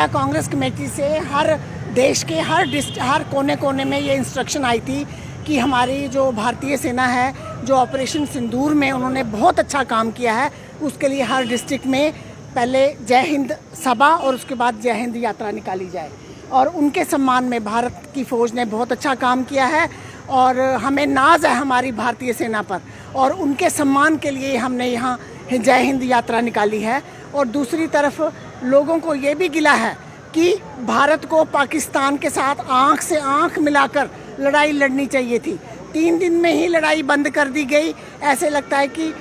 India Congress committee से हर देश के हर कोने कोने में ये इंस्ट्रक्शन आई थी कि हमारी जो भारतीय सेना है, जो ऑपरेशन सिंदूर में उन्होंने बहुत अच्छा काम किया है, उसके लिए हर डिस्ट्रिक्ट में पहले जय हिंद सभा और उसके बाद जय हिंद यात्रा निकाली जाए। और उनके सम्मान में भारत की फ़ौज ने बहुत अच्छा काम किया है और हमें नाज है हमारी भारतीय सेना पर, और उनके सम्मान के लिए हमने यहाँ जय हिंद यात्रा निकाली है। और दूसरी तरफ लोगों को ये भी गिला है कि भारत को पाकिस्तान के साथ आंख से आंख मिलाकर लड़ाई लड़नी चाहिए थी। 3 दिन में ही लड़ाई बंद कर दी गई। ऐसे लगता है कि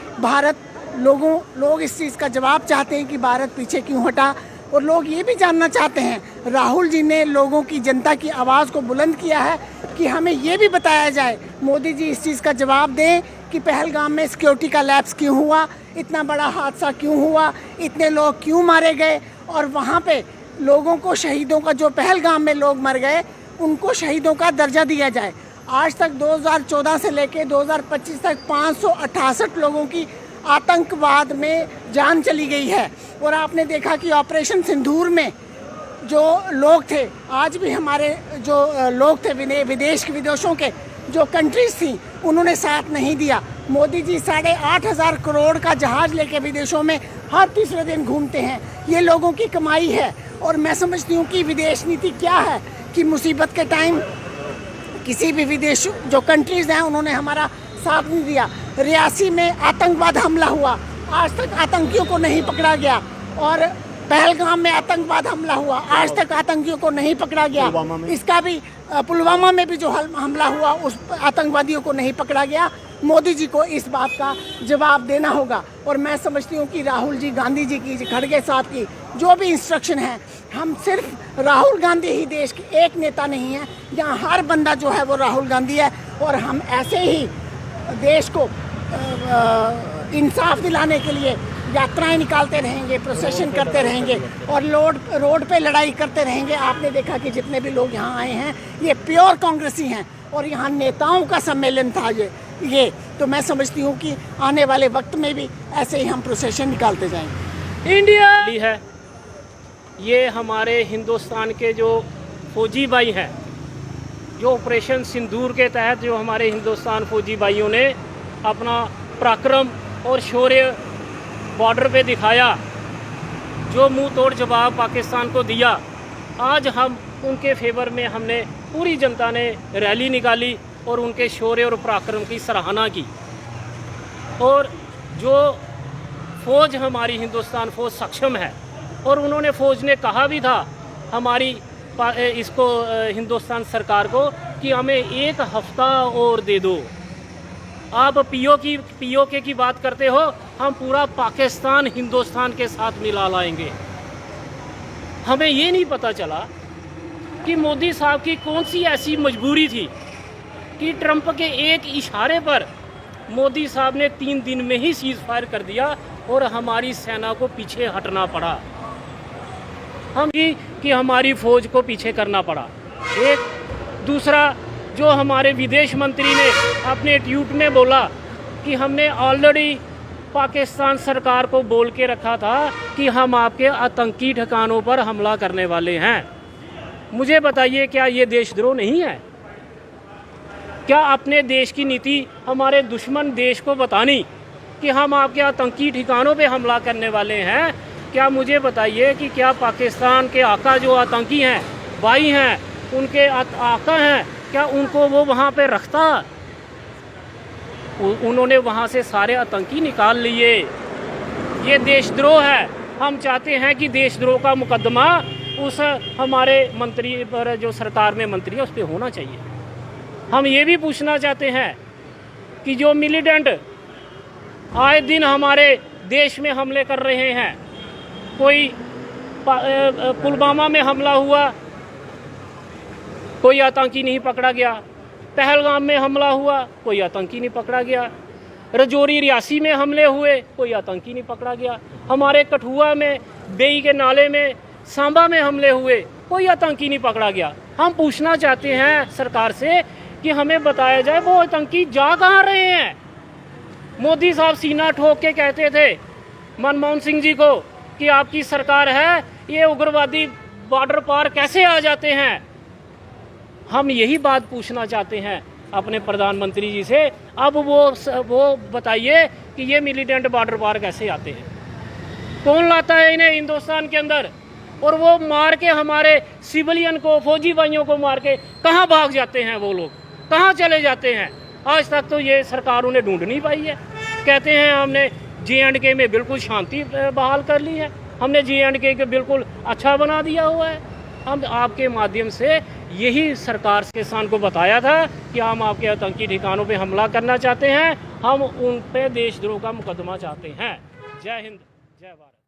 लोग इस चीज़ का जवाब चाहते हैं कि भारत पीछे क्यों हटा। और लोग ये भी जानना चाहते हैं, राहुल जी ने लोगों की, जनता की आवाज़ को बुलंद किया है कि हमें ये भी बताया जाए, मोदी जी इस चीज़ का जवाब दें कि पहलगाम में सिक्योरिटी का लैप्स क्यों हुआ, इतना बड़ा हादसा क्यों हुआ, इतने लोग क्यों मारे गए, और वहाँ पे लोगों को, शहीदों का, जो पहलगाम में लोग मर गए उनको शहीदों का दर्जा दिया जाए। आज तक 2014 से लेकर 2025 तक 568 लोगों की आतंकवाद में जान चली गई है। और आपने देखा कि ऑपरेशन सिंदूर में जो लोग थे, आज भी हमारे जो लोग थे विदेशों के जो कंट्रीज थी, उन्होंने साथ नहीं दिया। मोदी जी 8,500 करोड़ का जहाज़ लेके विदेशों में हर तीसरे दिन घूमते हैं। ये लोगों की कमाई है। और मैं समझती हूँ कि विदेश नीति क्या है कि मुसीबत के टाइम किसी भी विदेश जो कंट्रीज़ हैं उन्होंने हमारा साथ नहीं दिया। रियासी में आतंकवाद हमला हुआ, आज तक आतंकियों को नहीं पकड़ा गया। और पहलगाम में आतंकवाद हमला हुआ, आज तक आतंकियों को नहीं पकड़ा गया। इसका भी पुलवामा में भी जो हमला हुआ, उस आतंकवादियों को नहीं पकड़ा गया। मोदी जी को इस बात का जवाब देना होगा। और मैं समझती हूँ कि राहुल जी, गांधी जी की, खड़गे साहब की जो भी इंस्ट्रक्शन है, हम सिर्फ राहुल गांधी ही देश के एक नेता नहीं है, यहाँ हर बंदा जो है वो राहुल गांधी है। और हम ऐसे ही देश को इंसाफ दिलाने के लिए यात्राएं निकालते रहेंगे, प्रोसेशन करते रहेंगे और रोड पे लड़ाई करते रहेंगे। आपने देखा कि जितने भी लोग यहाँ आए हैं ये प्योर कांग्रेसी हैं और यहाँ नेताओं का सम्मेलन था ये। तो मैं समझती हूँ कि आने वाले वक्त में भी ऐसे ही हम प्रोसेशन निकालते जाएंगे। इंडिया है, ये हमारे हिंदुस्तान के जो फौजी भाई हैं, जो ऑपरेशन सिंदूर के तहत जो हमारे हिंदुस्तान फौजी भाइयों ने अपना पराक्रम और शौर्य बॉर्डर पे दिखाया, जो मुंह तोड़ जवाब पाकिस्तान को दिया, आज हम उनके फेवर में हमने पूरी जनता ने रैली निकाली और उनके शौर्य और पराक्रम की सराहना की। और जो फ़ौज हमारी हिंदुस्तान फ़ौज सक्षम है, और उन्होंने फ़ौज ने कहा भी था हमारी इसको हिंदुस्तान सरकार को कि हमें 1 हफ्ता और दे दो। आप पीओके की बात करते हो, हम पूरा पाकिस्तान हिंदुस्तान के साथ मिला लाएंगे। हमें ये नहीं पता चला कि मोदी साहब की कौन सी ऐसी मजबूरी थी कि ट्रंप के एक इशारे पर मोदी साहब ने 3 दिन में ही सीज़ फायर कर दिया और हमारी सेना को पीछे हटना पड़ा। कि हमारी फ़ौज को पीछे करना पड़ा। एक दूसरा, जो हमारे विदेश मंत्री ने अपने ट्वीट में बोला कि हमने ऑलरेडी पाकिस्तान सरकार को बोल के रखा था कि हम आपके आतंकी ठिकानों पर हमला करने वाले हैं। मुझे बताइए, क्या ये देशद्रोह नहीं है? क्या अपने देश की नीति हमारे दुश्मन देश को बतानी कि हम आपके आतंकी ठिकानों पे हमला करने वाले हैं? क्या मुझे बताइए कि क्या पाकिस्तान के आका जो आतंकी हैं, भाई हैं, उनके आका हैं, क्या उनको वो वहाँ पे रखता? उन्होंने वहाँ से सारे आतंकी निकाल लिए। ये देशद्रोह है। हम चाहते हैं कि देशद्रोह का मुकदमा उस हमारे मंत्री पर, जो सरकार में मंत्री है, उस पर होना चाहिए। हम ये भी पूछना चाहते हैं कि जो मिलिटेंट आए दिन हमारे देश में हमले कर रहे हैं, कोई पुलवामा में हमला हुआ, कोई आतंकी नहीं पकड़ा गया। पहलगाम में हमला हुआ, कोई आतंकी नहीं पकड़ा गया। रजौरी रियासी में हमले हुए, कोई आतंकी नहीं पकड़ा गया। हमारे कठुआ में, बेई के नाले में, सांबा में हमले हुए, कोई आतंकी नहीं पकड़ा गया। हम पूछना चाहते हैं सरकार से कि हमें बताया जाए वो आतंकी जा कहाँ रहे हैं। मोदी साहब सीना ठोक के कहते थे मनमोहन सिंह जी को कि आपकी सरकार है, ये उग्रवादी बॉर्डर पार कैसे आ जाते हैं? हम यही बात पूछना चाहते हैं अपने प्रधानमंत्री जी से। अब वो बताइए कि ये मिलिटेंट बॉर्डर पार कैसे आते हैं, कौन लाता है इन्हें हिंदुस्तान के अंदर? और वो मार के हमारे सिविलियन को, फौजी भाइयों को मार के कहाँ भाग जाते हैं वो लोग, कहाँ चले जाते हैं? आज तक तो ये सरकार उन्हें ढूंढ नहीं पाई है। कहते हैं हमने J&K में बिल्कुल शांति बहाल कर ली है, हमने J&K को बिल्कुल अच्छा बना दिया हुआ है। हम आपके माध्यम से यही सरकार किसान को बताया था कि हम आपके आतंकी ठिकानों पे हमला करना चाहते हैं, हम उन पे देशद्रोह का मुकदमा चाहते हैं। जय हिंद, जय भारत।